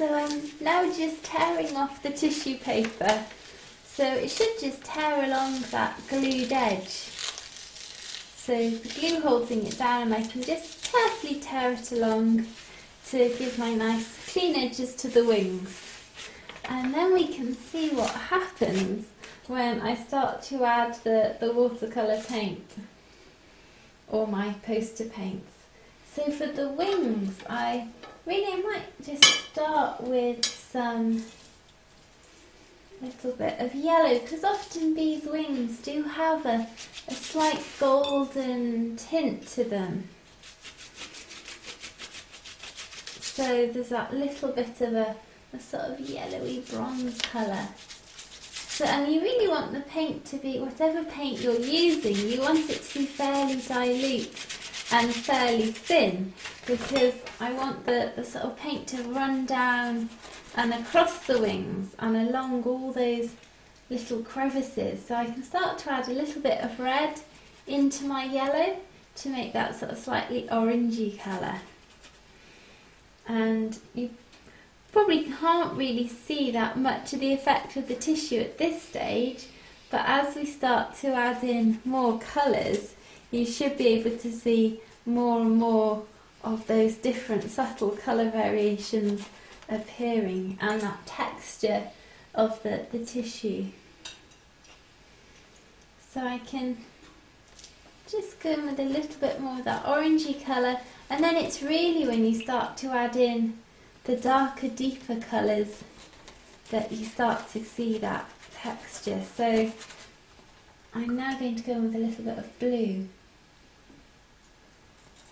So I'm now just tearing off the tissue paper. So it should just tear along that glued edge. So the glue holding it down, and I can just carefully tear it along to give my nice clean edges to the wings. And then we can see what happens when I start to add the watercolour paint or my poster paints. So for the wings, I might just start with some little bit of yellow, because often bees' wings do have a slight golden tint to them. So there's that little bit of a sort of yellowy bronze colour. So, and you really want the paint to be, whatever paint you're using, you want it to be fairly dilute and fairly thin, because I want the sort of paint to run down and across the wings and along all those little crevices. So I can start to add a little bit of red into my yellow to make that sort of slightly orangey colour. And you probably can't really see that much of the effect of the tissue at this stage, but as we start to add in more colours, you should be able to see more and more of those different subtle colour variations appearing, and that texture of the tissue. So I can just go in with a little bit more of that orangey colour, and then it's really when you start to add in the darker, deeper colours that you start to see that texture. So I'm now going to go in with a little bit of blue.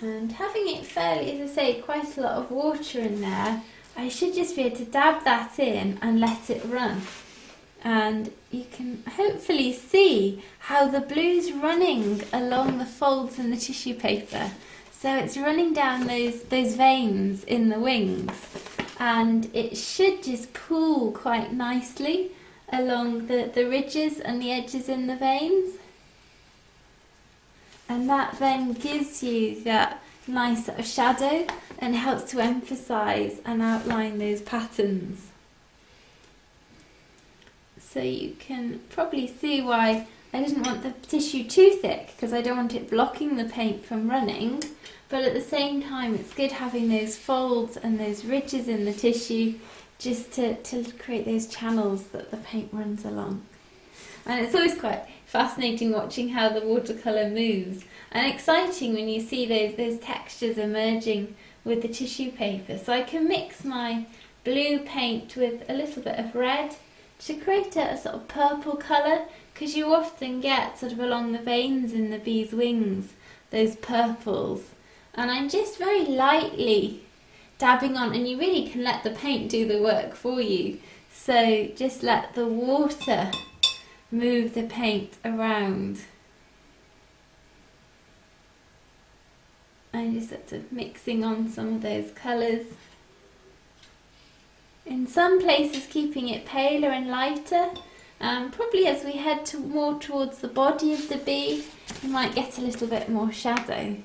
And having it fairly, as I say, quite a lot of water in there, I should just be able to dab that in and let it run. And you can hopefully see how the blue's running along the folds in the tissue paper. So it's running down those veins in the wings, and it should just pool quite nicely along the ridges and the edges in the veins. And that then gives you that nice sort of shadow and helps to emphasise and outline those patterns. So you can probably see why I didn't want the tissue too thick, because I don't want it blocking the paint from running, but at the same time it's good having those folds and those ridges in the tissue just to create those channels that the paint runs along. And it's always quite fascinating watching how the watercolour moves, and exciting when you see those textures emerging with the tissue paper. So I can mix my blue paint with a little bit of red to create a sort of purple colour, because you often get sort of along the veins in the bee's wings those purples. And I'm just very lightly dabbing on, and you really can let the paint do the work for you. So just let the water move the paint around. I'm just sort of mixing on some of those colours. In some places keeping it paler and lighter. Probably as we head more towards the body of the bee, you might get a little bit more shadow.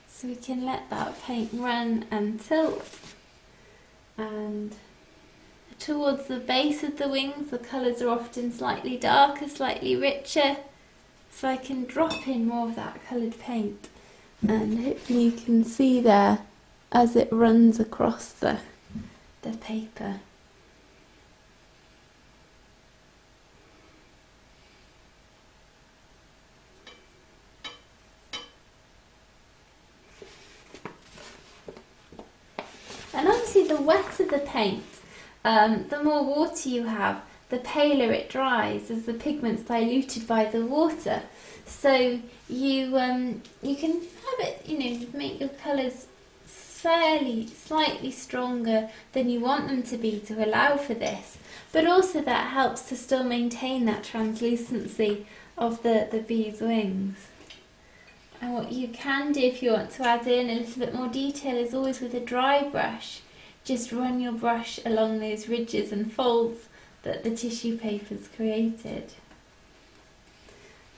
So we can let that paint run and tilt. And towards the base of the wings, the colours are often slightly darker, slightly richer. So I can drop in more of that coloured paint. And hopefully you can see there as it runs across the paper. And obviously the wetter the paint, the more water you have, the paler it dries as the pigment's diluted by the water. So you can have it, make your colours slightly stronger than you want them to be to allow for this. But also that helps to still maintain that translucency of the bee's wings. And what you can do if you want to add in a little bit more detail is always with a dry brush, just run your brush along those ridges and folds that the tissue paper's created.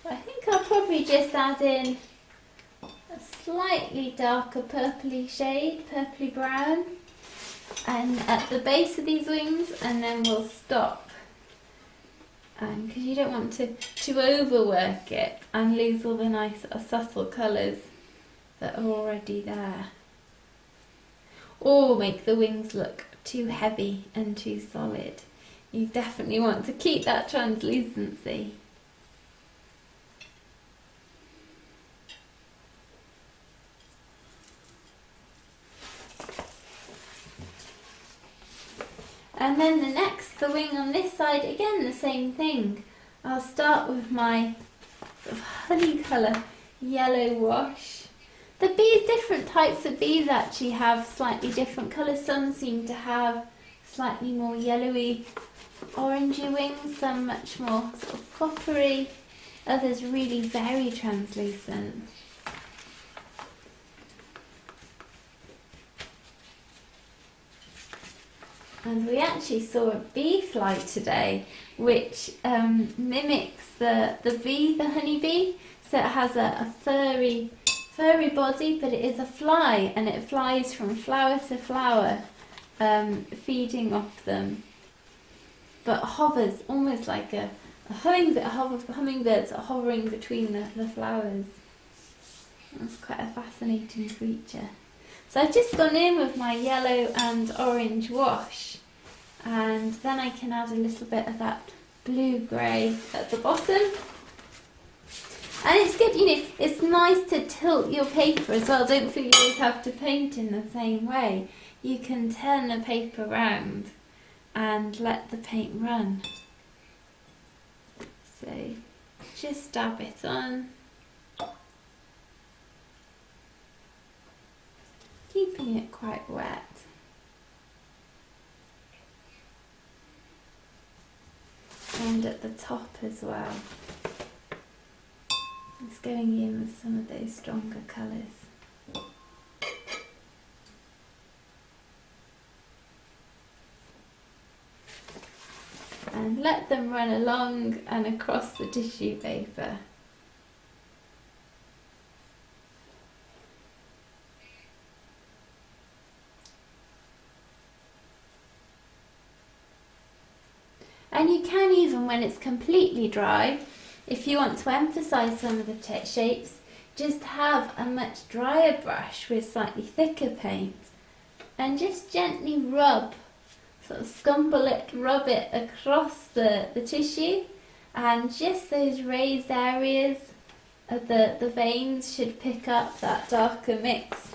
I think I'll probably just add in a slightly darker purpley shade, purpley brown, and at the base of these wings, and then we'll stop. Because you don't want to overwork it and lose all the nice subtle colours that are already there. Or make the wings look too heavy and too solid. You definitely want to keep that translucency. And then the wing on this side, again the same thing. I'll start with my sort of honey colour yellow wash. The bees, different types of bees actually have slightly different colours. Some seem to have slightly more yellowy, orangey wings, some much more sort of coppery, others really very translucent. And we actually saw a bee fly today, which mimics the honeybee. So it has a furry body, but it is a fly, and it flies from flower to flower, feeding off them. But hovers almost like a hummingbirds are hovering between the flowers. That's quite a fascinating creature. So I've just gone in with my yellow and orange wash, and then I can add a little bit of that blue-grey at the bottom. And it's good, it's nice to tilt your paper as well. Don't feel you always have to paint in the same way. You can turn the paper around and let the paint run. So just dab it on. Keeping it quite wet. And at the top as well. It's going in with some of those stronger colours. And let them run along and across the tissue paper. And you can, even when it's completely dry, if you want to emphasise some of the shapes, just have a much drier brush with slightly thicker paint and just gently rub, sort of scumble it, rub it across the tissue, and just those raised areas of the veins should pick up that darker mix,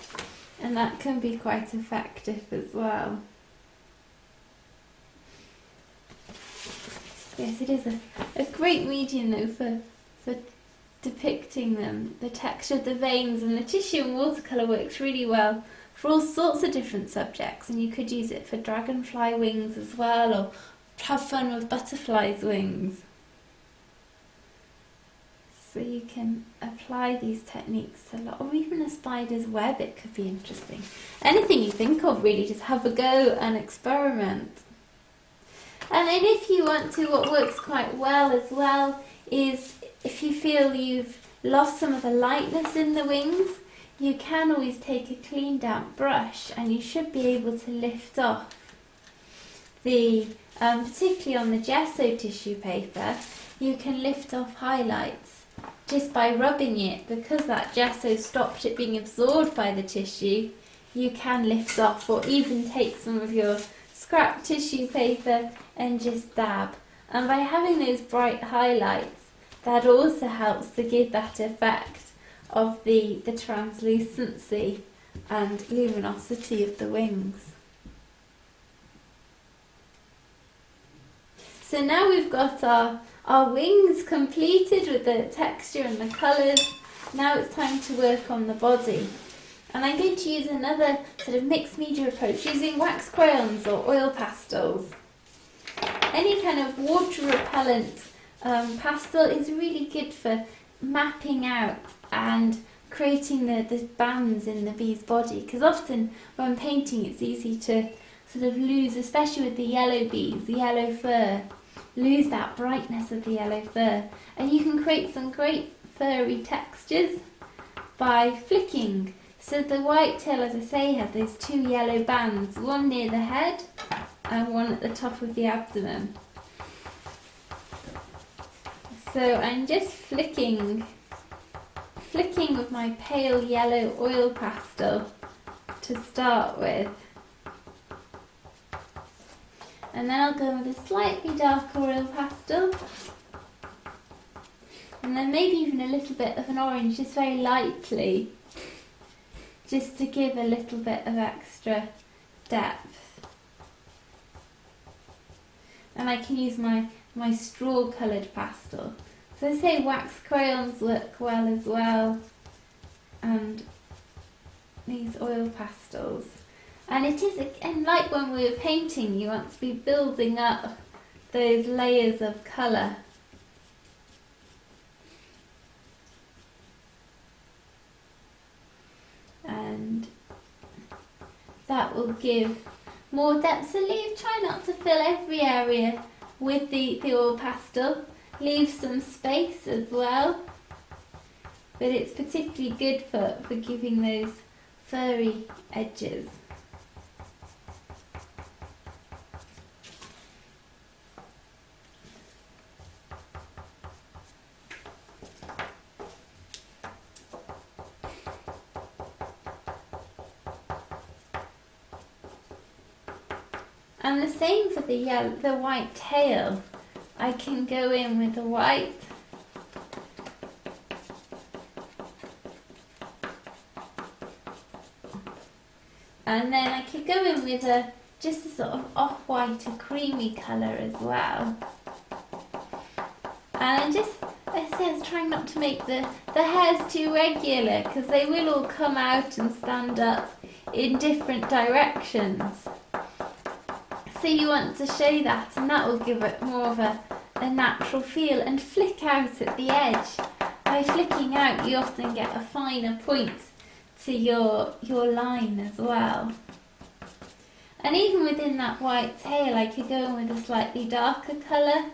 and that can be quite effective as well. Yes, it is a great medium though for depicting them. The texture of the veins and the tissue and watercolour works really well for all sorts of different subjects, and you could use it for dragonfly wings as well, or have fun with butterflies' wings. So you can apply these techniques to a lot, or even a spider's web, it could be interesting. Anything you think of really, just have a go and experiment. And then if you want to, what works quite well as well is if you feel you've lost some of the lightness in the wings, you can always take a clean damp brush and you should be able to lift off the, particularly on the gesso tissue paper, you can lift off highlights just by rubbing it. Because that gesso stopped it being absorbed by the tissue, you can lift off, or even take some of your scrap tissue paper and just dab. And by having those bright highlights, that also helps to give that effect of the translucency and luminosity of the wings. So now we've got our wings completed with the texture and the colours. Now it's time to work on the body. And I'm going to use another sort of mixed media approach using wax crayons or oil pastels. Any kind of water repellent pastel is really good for mapping out and creating the bands in the bee's body, because often when painting it's easy to sort of lose, especially with the yellow bees, the yellow fur, lose that brightness of the yellow fur. And you can create some great furry textures by flicking So the white tail, as I say, had those two yellow bands, one near the head and one at the top of the abdomen. So I'm just flicking with my pale yellow oil pastel to start with. And then I'll go with a slightly darker oil pastel. And then maybe even a little bit of an orange, just very lightly, just to give a little bit of extra depth. And I can use my straw coloured pastel. So I say wax crayons work well as well, and these oil pastels. And it is, again, like when we were painting, you want to be building up those layers of colour. And that will give more depth. So try not to fill every area with the oil pastel. Leave some space as well. But it's particularly good for giving those furry edges. And the same for the white tail. I can go in with the white. And then I could go in with just a sort of off-white, a creamy colour as well. And just, I was trying not to make the hairs too regular, because they will all come out and stand up in different directions. So you want to show that, and that will give it more of a natural feel. And flick out at the edge. By flicking out, you often get a finer point to your line as well. And even within that white tail, I could go in with a slightly darker colour,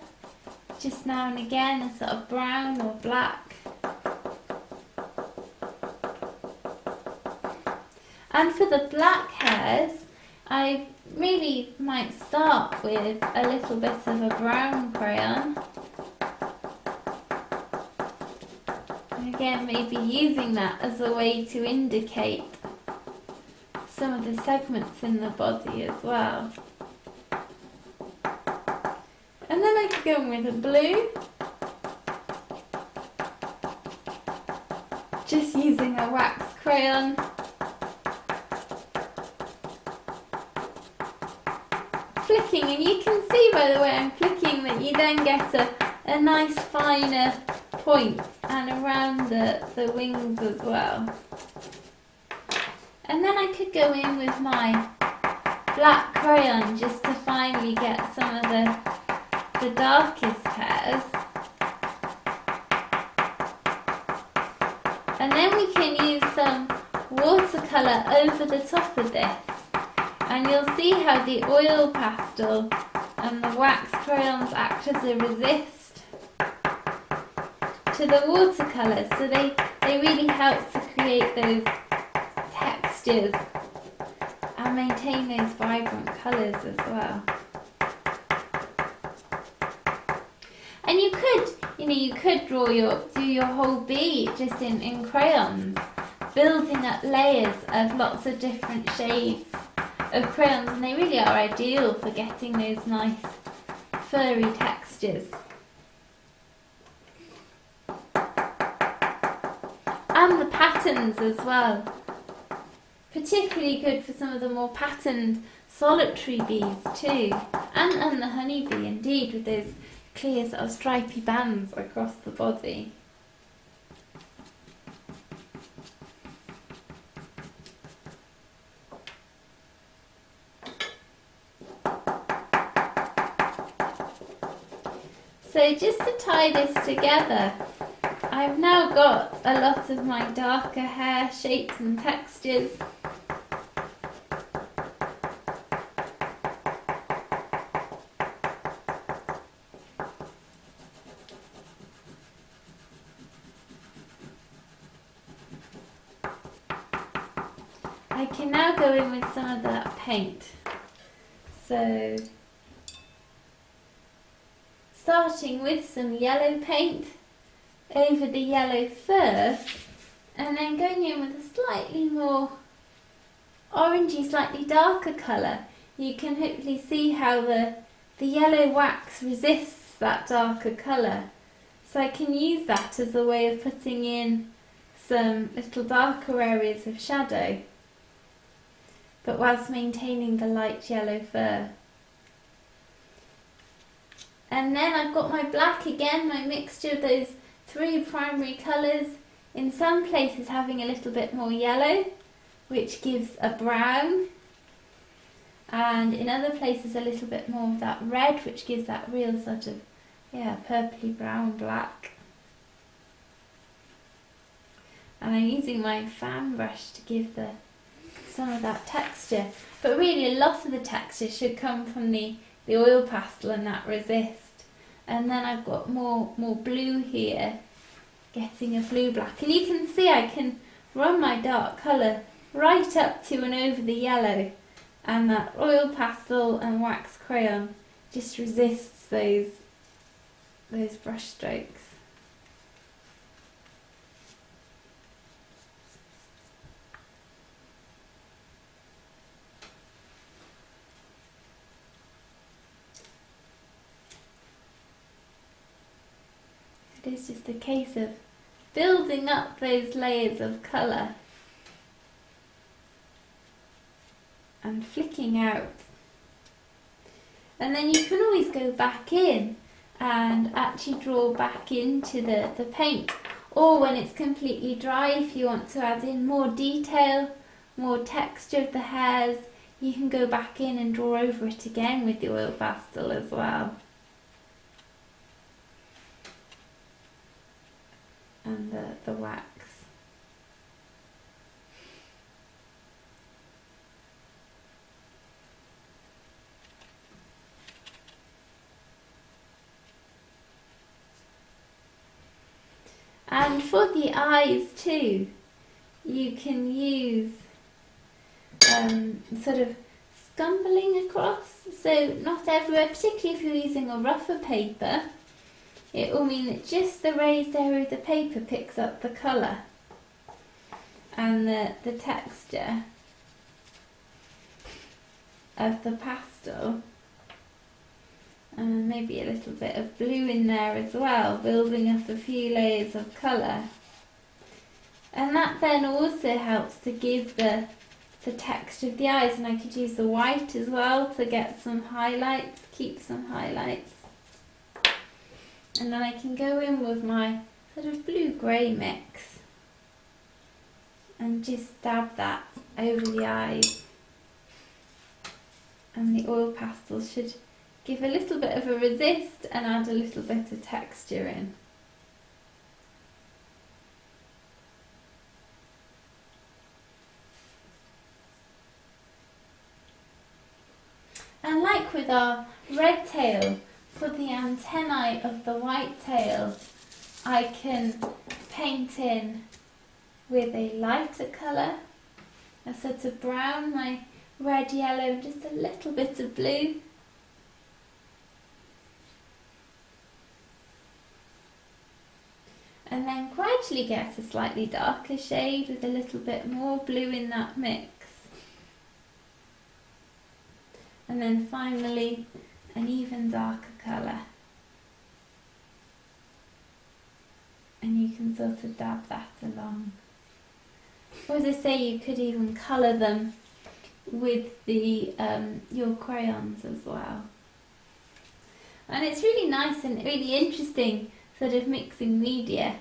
just now and again, a sort of brown or black. And for the black hairs, I really might start with a little bit of a brown crayon. And again, maybe using that as a way to indicate some of the segments in the body as well. And then I could go in with a blue. Just using a wax crayon. Flicking, and you can see by the way I'm flicking that you then get a nice finer point and around the wings as well. And then I could go in with my black crayon just to finally get some of the darkest hairs. And then we can use some watercolour over the top of this. And you'll see how the oil pastel and the wax crayons act as a resist to the watercolour. So they really help to create those textures and maintain those vibrant colours as well. And you could do your whole bee just in crayons, building up layers of lots of different shades of crayons, and they really are ideal for getting those nice furry textures. And the patterns as well. Particularly good for some of the more patterned solitary bees too. And the honeybee indeed, with those clear sort of stripy bands across the body. So just to tie this together, I've now got a lot of my darker hair shapes and textures. I can now go in with some of that paint. So, starting with some yellow paint over the yellow fur, and then going in with a slightly more orangey, slightly darker colour. You can hopefully see how the yellow wax resists that darker colour. So I can use that as a way of putting in some little darker areas of shadow, but whilst maintaining the light yellow fur. And then I've got my black again, my mixture of those three primary colours, in some places having a little bit more yellow, which gives a brown, and in other places a little bit more of that red, which gives that real sort of, yeah, purpley brown black. And I'm using my fan brush to give some of that texture, but really a lot of the texture should come from the oil pastel and that resist. And then I've got more blue here, getting a blue black, and you can see I can run my dark colour right up to and over the yellow, and that oil pastel and wax crayon just resists those brush strokes. It is just a case of building up those layers of colour and flicking out. And then you can always go back in and actually draw back into the paint, or when it's completely dry, if you want to add in more detail, more texture of the hairs, you can go back in and draw over it again with the oil pastel as well. And the wax. And for the eyes too, you can use sort of scumbling across, so not everywhere, particularly if you're using a rougher paper. It will mean that just the raised area of the paper picks up the colour and the texture of the pastel, and maybe a little bit of blue in there as well, building up a few layers of colour. And that then also helps to give the texture of the eyes, and I could use the white as well to get some highlights, keep some highlights. And then I can go in with my sort of blue-grey mix and just dab that over the eyes. And the oil pastel should give a little bit of a resist and add a little bit of texture in. And like with our red tail, for the antennae of the white tail, I can paint in with a lighter colour, a sort of brown, my red, yellow, and just a little bit of blue. And then gradually get a slightly darker shade with a little bit more blue in that mix. And then finally an even darker colour. And you can sort of dab that along. Or as I say, you could even colour them with the your crayons as well. And it's really nice and really interesting sort of mixing media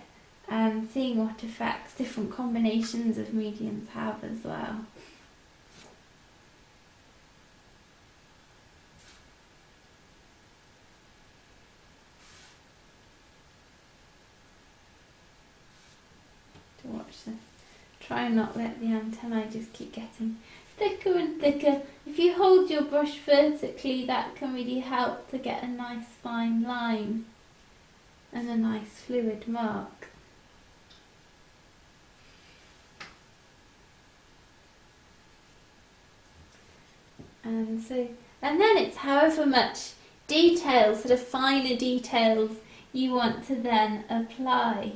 and seeing what effects different combinations of mediums have as well. To watch them. Try and not let the antennae just keep getting thicker and thicker. If you hold your brush vertically, that can really help to get a nice fine line and a nice fluid mark. And then it's however much detail, sort of finer details, you want to then apply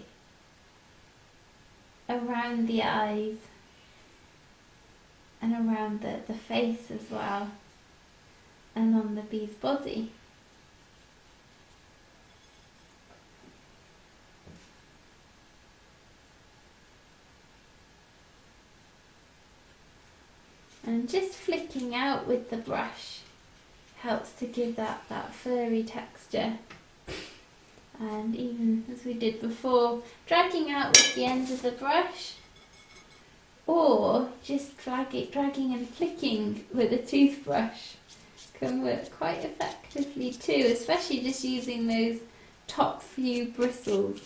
around the eyes and around the face as well, and on the bee's body. And just flicking out with the brush helps to give that furry texture. And even as we did before, dragging out with the end of the brush, or just dragging and flicking with a toothbrush can work quite effectively too, especially just using those top few bristles.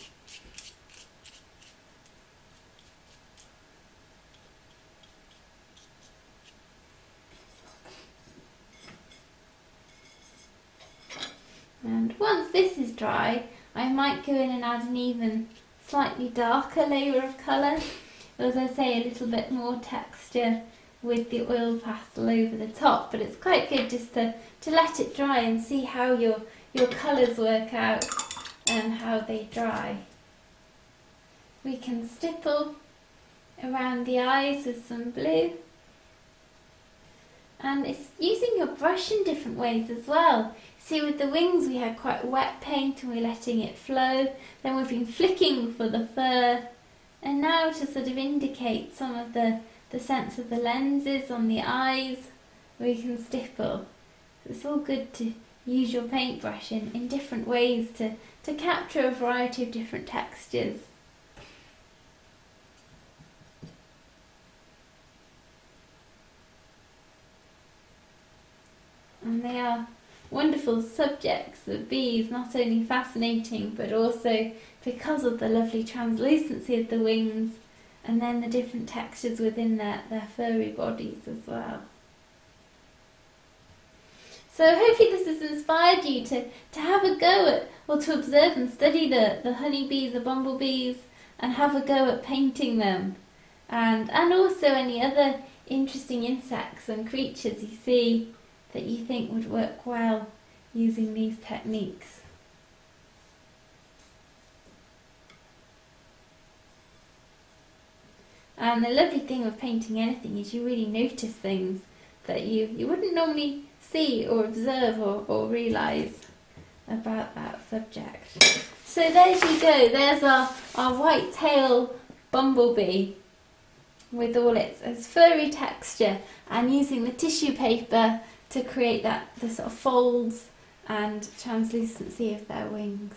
And once this is dry, I might go in and add an even slightly darker layer of colour. As I say, a little bit more texture with the oil pastel over the top, but it's quite good just to let it dry and see how your colours work out and how they dry. We can stipple around the eyes with some blue. And it's using your brush in different ways as well. See, with the wings we had quite wet paint and we're letting it flow. Then we've been flicking for the fur. And now to sort of indicate some of the sense of the lenses on the eyes, we can stipple. It's all good to use your paintbrush in different ways to capture a variety of different textures. And they are wonderful subjects, the bees, not only fascinating but also because of the lovely translucency of the wings and then the different textures within their furry bodies as well. So hopefully this has inspired you to have a go at, or to observe and study the honeybees, the bumblebees, and have a go at painting them. And also any other interesting insects and creatures you see that you think would work well using these techniques. And the lovely thing with painting anything is you really notice things that you wouldn't normally see or observe or realise about that subject. So there you go, there's our white-tailed bumblebee with all its furry texture, and using the tissue paper to create the sort of folds and translucency of their wings.